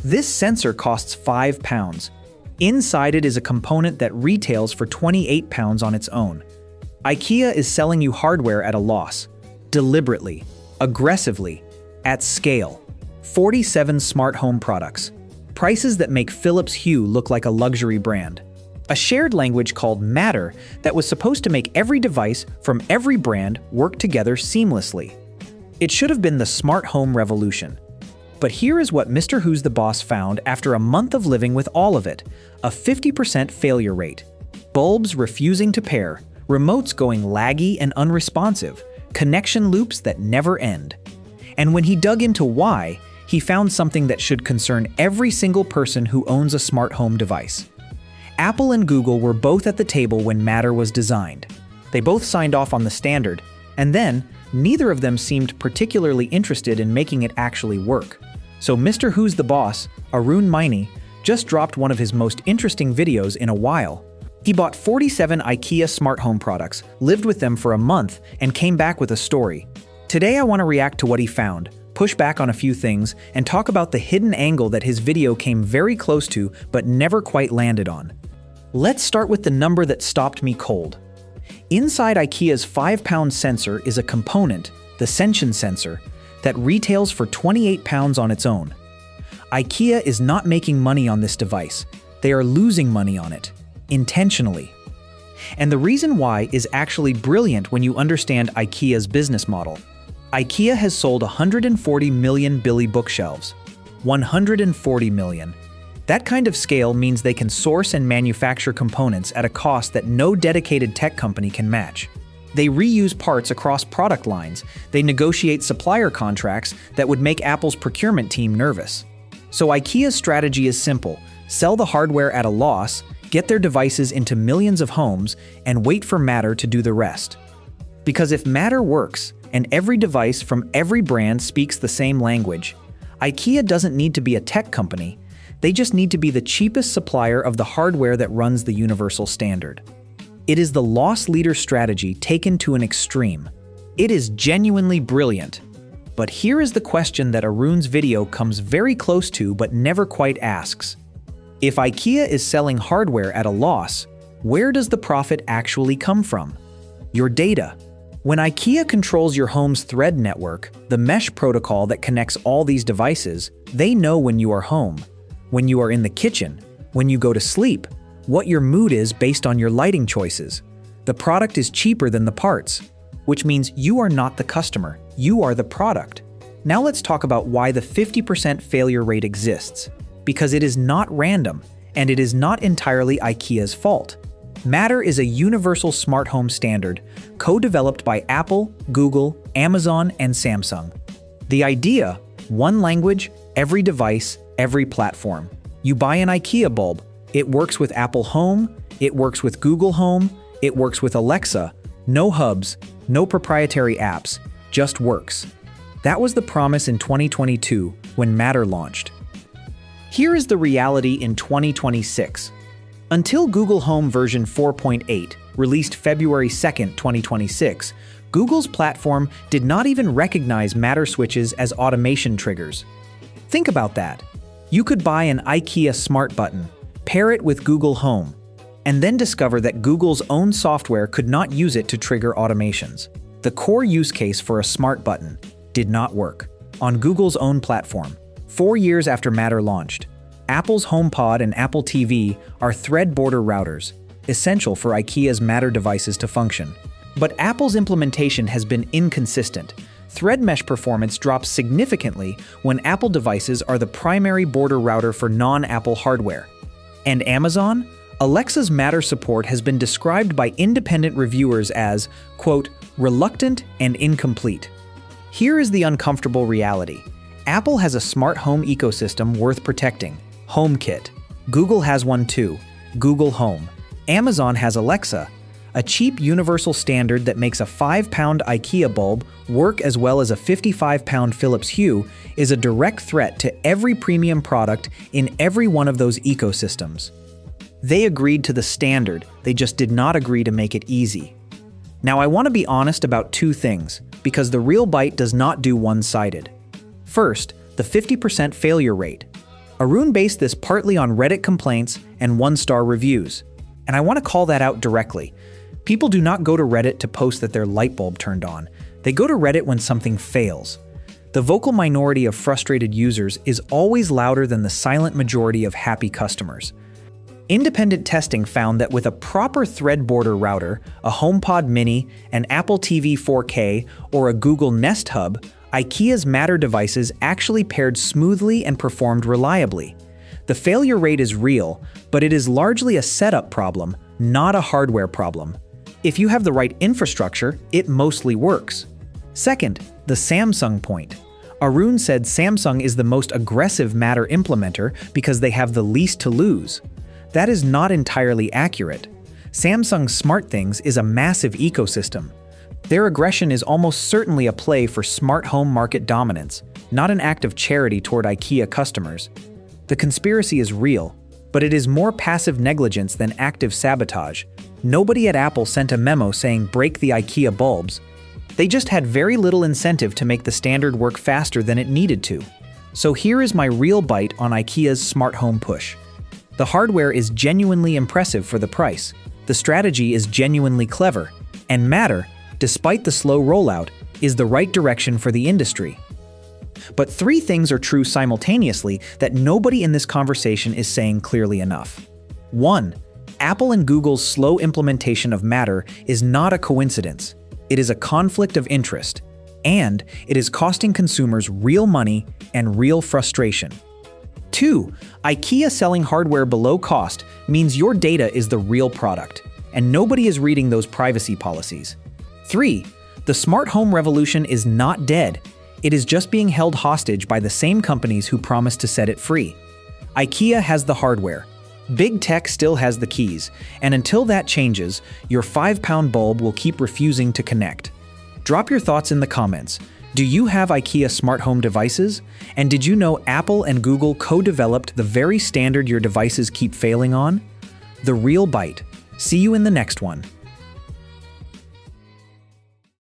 This sensor costs £5. Inside it is a component that retails for £28 on its own. IKEA is selling you hardware at a loss. Deliberately, aggressively, at scale. 47 smart home products. Prices that make Philips Hue look like a luxury brand. A shared language called Matter that was supposed to make every device from every brand work together seamlessly. It should have been the smart home revolution. But here is what MrWhoseTheBoss found after a month of living with all of it: a 50% failure rate. Bulbs refusing to pair, remotes going laggy and unresponsive, connection loops that never end. And when he dug into why, he found something that should concern every single person who owns a smart home device. Apple and Google were both at the table when Matter was designed. They both signed off on the standard, and then neither of them seemed particularly interested in making it actually work. So MrWhoseTheBoss, Arun Maini, just dropped one of his most interesting videos in a while. He bought 47 IKEA smart home products, lived with them for a month, and came back with a story. Today I want to react to what he found, push back on a few things, and talk about the hidden angle that his video came very close to but never quite landed on. Let's start with the number that stopped me cold. Inside IKEA's £5 sensor is a component, the Sensation sensor, that retails for £28 on its own. IKEA is not making money on this device. They are losing money on it, intentionally. And the reason why is actually brilliant when you understand IKEA's business model. IKEA has sold 140 million Billy bookshelves. 140 million. That kind of scale means they can source and manufacture components at a cost that no dedicated tech company can match. They reuse parts across product lines. They negotiate supplier contracts that would make Apple's procurement team nervous. So IKEA's strategy is simple: sell the hardware at a loss, get their devices into millions of homes, and wait for Matter to do the rest. Because if Matter works, and every device from every brand speaks the same language, IKEA doesn't need to be a tech company. They just need to be the cheapest supplier of the hardware that runs the universal standard. It is the loss leader strategy taken to an extreme. It is genuinely brilliant. But here is the question that Arun's video comes very close to but never quite asks. If IKEA is selling hardware at a loss, where does the profit actually come from? Your data. When IKEA controls your home's thread network, the mesh protocol that connects all these devices, they know when you are home, when you are in the kitchen, when you go to sleep, what your mood is based on your lighting choices. The product is cheaper than the parts, which means you are not the customer, you are the product. Now let's talk about why the 50% failure rate exists. Because it is not random, and it is not entirely IKEA's fault. Matter is a universal smart home standard, co-developed by Apple, Google, Amazon, and Samsung. The idea: one language, every device, every platform. You buy an IKEA bulb, it works with Apple Home, it works with Google Home, it works with Alexa. No hubs, no proprietary apps, just works. That was the promise in 2022 when Matter launched. Here is the reality in 2026. Until Google Home version 4.8, released February 2, 2026, Google's platform did not even recognize Matter switches as automation triggers. Think about that. You could buy an IKEA smart button, pair it with Google Home, and then discover that Google's own software could not use it to trigger automations. The core use case for a smart button did not work on Google's own platform. 4 years after Matter launched, Apple's HomePod and Apple TV are thread border routers, essential for IKEA's Matter devices to function. But Apple's implementation has been inconsistent. Thread mesh performance drops significantly when Apple devices are the primary border router for non-Apple hardware. And Amazon? Alexa's Matter support has been described by independent reviewers as, quote, reluctant and incomplete. Here is the uncomfortable reality. Apple has a smart home ecosystem worth protecting. HomeKit. Google has one too. Google Home. Amazon has Alexa, a cheap universal standard that makes a £5 IKEA bulb work as well as a £55 Philips Hue is a direct threat to every premium product in every one of those ecosystems. They agreed to the standard, they just did not agree to make it easy. Now I want to be honest about two things, because the real Byte does not do one-sided. First, the 50% failure rate. Arun based this partly on Reddit complaints and one-star reviews. And I want to call that out directly. People do not go to Reddit to post that their light bulb turned on. They go to Reddit when something fails. The vocal minority of frustrated users is always louder than the silent majority of happy customers. Independent testing found that with a proper thread border router, a HomePod Mini, an Apple TV 4K, or a Google Nest Hub, IKEA's Matter devices actually paired smoothly and performed reliably. The failure rate is real, but it is largely a setup problem, not a hardware problem. If you have the right infrastructure, it mostly works. Second, the Samsung point. Arun said Samsung is the most aggressive Matter implementer because they have the least to lose. That is not entirely accurate. Samsung's SmartThings is a massive ecosystem. Their aggression is almost certainly a play for smart home market dominance, not an act of charity toward IKEA customers. The conspiracy is real, but it is more passive negligence than active sabotage. Nobody at Apple sent a memo saying break the IKEA bulbs. They just had very little incentive to make the standard work faster than it needed to. So here is my real bite on IKEA's smart home push. The hardware is genuinely impressive for the price. The strategy is genuinely clever. And Matter, despite the slow rollout, is the right direction for the industry. But three things are true simultaneously that nobody in this conversation is saying clearly enough. 1. Apple and Google's slow implementation of Matter is not a coincidence. It is a conflict of interest, and it is costing consumers real money and real frustration. 2. IKEA selling hardware below cost means your data is the real product, and nobody is reading those privacy policies. 3. The smart home revolution is not dead. It is just being held hostage by the same companies who promised to set it free. IKEA has the hardware. Big tech still has the keys, and until that changes, your 5-pound bulb will keep refusing to connect. Drop your thoughts in the comments. Do you have IKEA smart home devices? And did you know Apple and Google co-developed the very standard your devices keep failing on? The Real Byte. See you in the next one.